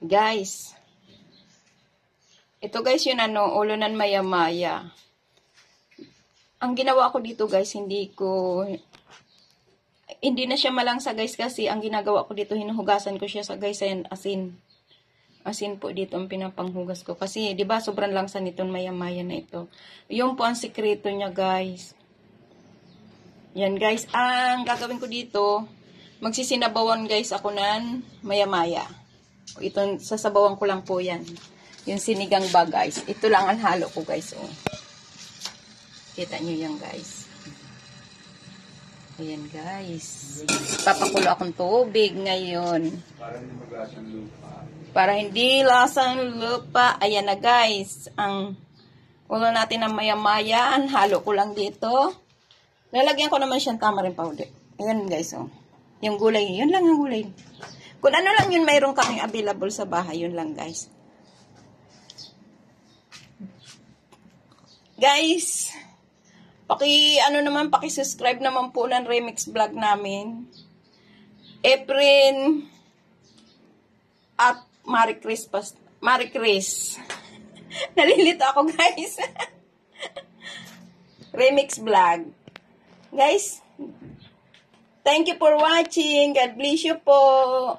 Guys, ito guys yung ulunan maya-maya. Ang ginawa ko dito guys, hindi na siya malangsa guys kasi ang ginagawa ko dito, hinuhugasan ko siya sa guys asin. Asin po dito ang pinapanghugas ko. Kasi, di ba sobrang langsa nito maya-maya na ito. Yun po ang sikreto niya, guys. Yan, guys. Ang gagawin ko dito, magsisinabawan, guys, ako nan maya-maya. Ito, sasabawan ko lang po yan. Yung sinigang ba, guys. Ito lang ang halo ko, guys. Oh. Kita nyo yan, guys. Ayan, guys. Papakulo akong tubig ngayon. Para hindi lasang lupa. Ayan na guys. Ang ulo natin ng maya-maya. Ang halo ko lang dito. Lalagyan ko naman siyang tamarind powder. Ayan guys. Oh. Yung gulay. Yun lang ang gulay. Kung ano lang yun mayroon kaming available sa bahay. Yun lang guys. Guys. Paki-subscribe naman po ng remix vlog namin. Efren at Marie Chris. Nalilito ako, guys. Remix vlog. Guys, thank you for watching. God bless you po.